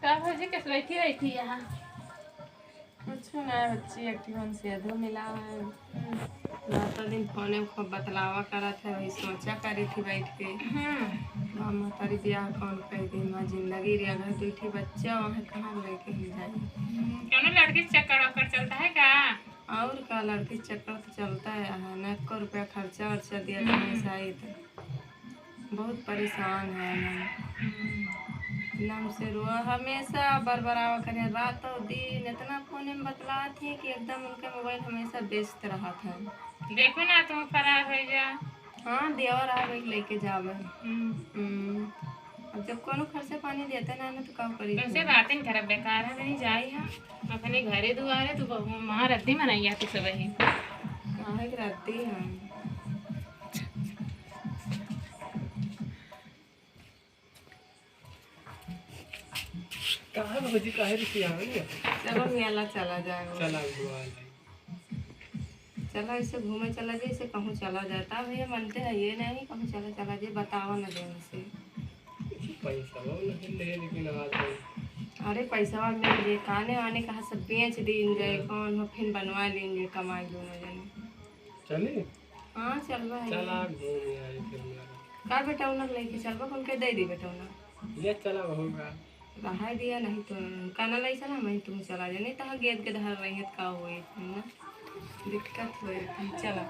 का भौजी कैसे बैठी रही थी यहाँ? कुछ ना बच्ची एक्टिवन से अधो मिला है। रात दिन फोने में खूब बतलावा करा था, वही सोचा करी थी बैठ के। मामा तारी ब्याह कौन कर दी, माँ जिंदगी रे अगर दूठी बच्चा वहाँ कहाँ लेके ही जाए। क्यों लड़की चक्कर वक्कर चलता है क्या? और का लड़की चक्कर तो चलता है, न 1 रुपया खर्चा वर्चा दिया था हमेशा ही तो बहुत परेशान है नम से रुआ हमेशा बरबरावा करे रात और दिन इतना फोन में बतला थी कि एकदम उनके मोबाइल हमेशा व्यस्त रहा था। देखो ना तुम फरार हो जा। हाँ देवर आ गई लेके जावे। अब जब कोनो खर्चा पानी देते ना तो काम करी वैसे बातें कर बेकार है नहीं जाई है अपने घरे दुआरे तू वहाँ रद्दी मनाई तू सब ही काहे के रहती है। कहाँ भौजी काहे रुकी आवे? चलो मेला चला जाएगा। चला हुआ है। चला इसे घूमे चला जाए, इसे कहूँ चला जाता भैया मनते है ये नहीं कहूँ चला चला जाए बतावा न देने से पैसा वो नहीं ले लेकिन आज अरे पैसा मिल जाए खाने वाने कहा सब बेच देंगे कौन हो फिर बनवा लेंगे कमाई दोनों जने। चले हाँ चलवा है चला घूम आए फिर मेरा का बेटा उनक लेके चलवा कौन के दे दी बेटा उनक ये चला होगा रहा दिया नहीं तो काना लाई चला मैं तुम चला जाए नहीं तो गेद के धर रही है का हुई ना दिक्कत हुई चला।